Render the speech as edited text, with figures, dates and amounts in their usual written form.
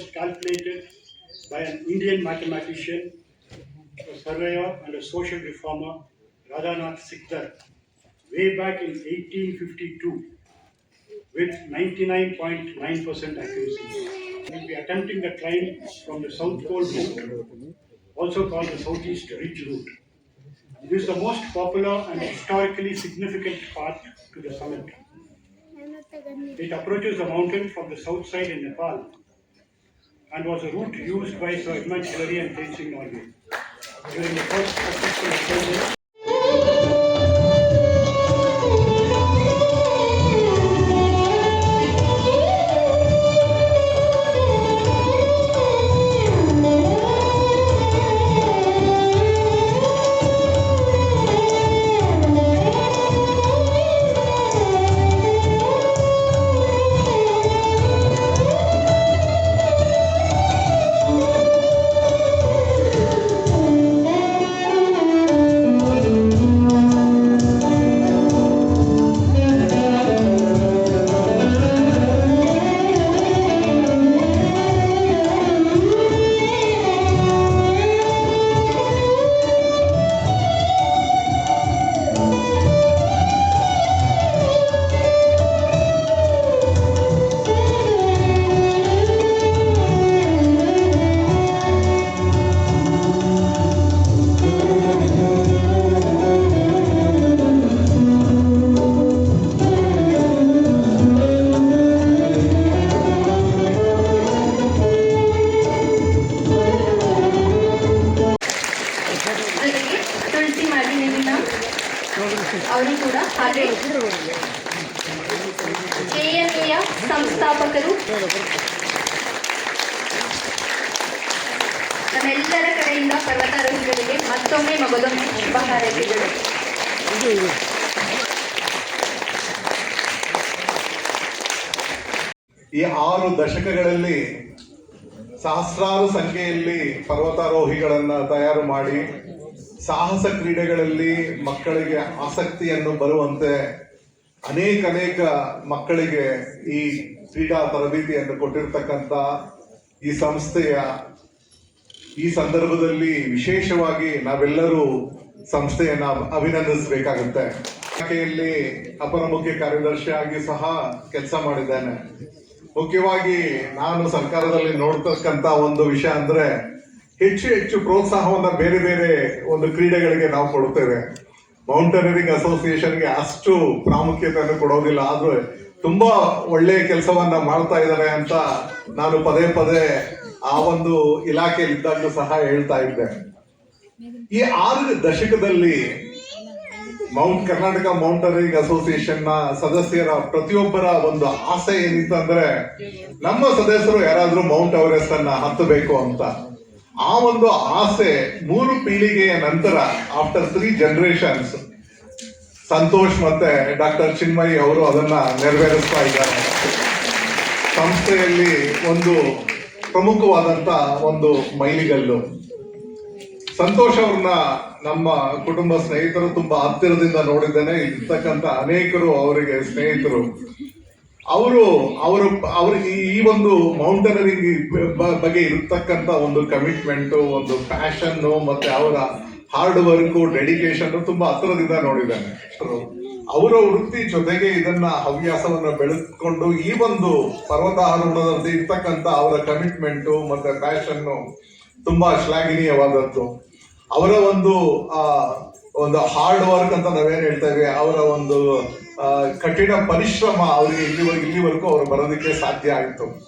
was calculated by an Indian mathematician, a surveyor and a social reformer, Radhanath Sikdar, way back in 1852 with 99.9% accuracy. We will be attempting the climb from the South Pole route, also called the Southeast Ridge route. It is the most popular and historically significant path to the summit. It approaches the mountain from the south side in Nepal and was a route used by Sir Edmund Hillary and Tenzing Norgay during the first successful experiment. ಅವರು ಕೂಡ ಹಾಗೆ ಕೆಎನ್ಎಯ ಸಂಸ್ಥಾಪಕರು ನಮ್ಮೆಲ್ಲರ ಕಡೆಯಿಂದ ಪರ್ವತಾರೋಹಿಗಳಿಗೆ ಮತ್ತೊಮ್ಮೆ ಮಗದೊಮ್ಮೆ ಶುಭ ಹಾರೈಕೆಗಳು. ಈ 6 ದಶಕಗಳಲ್ಲಿ ಸಹಸ್ರಾರು ಸಂಖ್ಯೆಯಲ್ಲಿ ಪರ್ವತಾರೋಹಿಗಳನ್ನ ತಯಾರು ಮಾಡಿ ಸಾಹಸ ಕ್ರೀಡೆಗಳಲ್ಲಿ ಮಕ್ಕಳಿಗೆ ಆಸಕ್ತಿಯನ್ನು ಬರುವಂತೆ ಅನೇಕ ಮಕ್ಕಳಿಗೆ ಈ ಕ್ರೀಡಾ ತರಬೇತಿಯನ್ನು ಕೊಟ್ಟಿರ್ತಕ್ಕಂಥ ಈ ಸಂಸ್ಥೆಯ ಈ ಸಂದರ್ಭದಲ್ಲಿ ವಿಶೇಷವಾಗಿ ನಾವೆಲ್ಲರೂ ಸಂಸ್ಥೆಯನ್ನ ಅಭಿನಂದಿಸಬೇಕಾಗುತ್ತೆ. ಇಲಾಖೆಯಲ್ಲಿ ಅಪರ ಮುಖ್ಯ ಕಾರ್ಯದರ್ಶಿಯಾಗಿ ಸಹ ಕೆಲಸ ಮಾಡಿದ್ದೇನೆ. ಮುಖ್ಯವಾಗಿ ನಾನು ಸರ್ಕಾರದಲ್ಲಿ ನೋಡ್ತಕ್ಕಂಥ ಒಂದು ವಿಷಯ ಅಂದ್ರೆ ಹೆಚ್ಚು ಪ್ರೋತ್ಸಾಹವನ್ನ ಬೇರೆ ಒಂದು ಕ್ರೀಡೆಗಳಿಗೆ ನಾವು ಕೊಡುತ್ತೇವೆ. ಮೌಂಟೇನಿಯರಿಂಗ್ ಅಸೋಸಿಯೇಷನ್ಗೆ ಅಷ್ಟು ಪ್ರಾಮುಖ್ಯತೆಯನ್ನು ಕೊಡೋದಿಲ್ಲ, ಆದ್ರೆ ತುಂಬಾ ಒಳ್ಳೆಯ ಕೆಲಸವನ್ನ ಮಾಡ್ತಾ ಇದ್ದಾರೆ ಅಂತ ನಾನು ಪದೇ ಆ ಒಂದು ಇಲಾಖೆಯಲ್ಲಿ ಇದ್ದಾಗಲೂ ಸಹ ಹೇಳ್ತಾ ಇದ್ದೆ. ಈ 6 ದಶಕದಲ್ಲಿ ಕರ್ನಾಟಕ ಮೌಂಟೇನಿಯರಿಂಗ್ ಅಸೋಸಿಯೇಷನ್ ನ ಸದಸ್ಯರ ಪ್ರತಿಯೊಬ್ಬರ ಒಂದು ಆಸೆ ಏನಿತ್ತಂದ್ರೆ ನಮ್ಮ ಸದಸ್ಯರು ಯಾರಾದ್ರೂ ಮೌಂಟ್ ಎವರೆಸ್ಟ್ ಅನ್ನ ಹತ್ತಬೇಕು ಅಂತ. ಆ ಒಂದು ಆಸೆ 3 ಪೀಳಿಗೆಯ ನಂತರ ಆಫ್ಟರ್ 3 ಜನರೇಷನ್ಸ್ ಸಂತೋಷ್ ಮತ್ತೆ ಡಾಕ್ಟರ್ ಚಿನ್ಮಯಿ ಅವರು ಅದನ್ನ ನೆರವೇರಿಸ್ತಾ ಇದ್ದಾರೆ. ಸಂಸ್ಥೆಯಲ್ಲಿ ಒಂದು ಪ್ರಮುಖವಾದಂತ ಒಂದು ಮೈಲಿಗಲ್ಲು. ಸಂತೋಷ್ ಅವ್ರನ್ನ ನಮ್ಮ ಕುಟುಂಬ ಸ್ನೇಹಿತರು ತುಂಬಾ ಹತ್ತಿರದಿಂದ ನೋಡಿದ್ದೇನೆ. ಇರ್ತಕ್ಕಂಥ ಅನೇಕರು ಅವರಿಗೆ ಸ್ನೇಹಿತರು. ಅವರು ಈ ಒಂದು ಮೌಂಟೇನಿಯರಿಂಗ್ ಬಗ್ಗೆ ಇರತಕ್ಕಂತ ಒಂದು ಕಮಿಟ್ಮೆಂಟ್, ಒಂದು ಪ್ಯಾಷನ್ ಮತ್ತೆ ಅವರ ಹಾರ್ಡ್ ವರ್ಕ್, ಡೆಡಿಕೇಶನ್ ತುಂಬಾ ಹತ್ತಿರದಿಂದ ನೋಡಿದ್ದೇನೆ. ಅವರ ವೃತ್ತಿ ಜೊತೆಗೆ ಇದನ್ನ ಹವ್ಯಾಸವನ್ನ ಬೆಳೆದುಕೊಂಡು ಈ ಒಂದು ಪರ್ವತಾರೋಹಣದಲ್ಲಿ ಇರ್ತಕ್ಕಂಥ ಅವರ ಕಮಿಟ್ಮೆಂಟ್ ಮತ್ತೆ ಪ್ಯಾಷನ್ ತುಂಬಾ ಶ್ಲಾಘನೀಯವಾದದ್ದು. ಅವರ ಒಂದು ಹಾರ್ಡ್ ವರ್ಕ್ ಅಂತ ನಾವೇನ್ ಹೇಳ್ತೇವೆ, ಅವರ ಒಂದು ಕಠಿಣ ಪರಿಶ್ರಮ ಅವರಿಗೆ ಇಲ್ಲಿವರೆಗೂ ಅವರು ಬರೋದಕ್ಕೆ ಸಾಧ್ಯ ಆಯಿತು.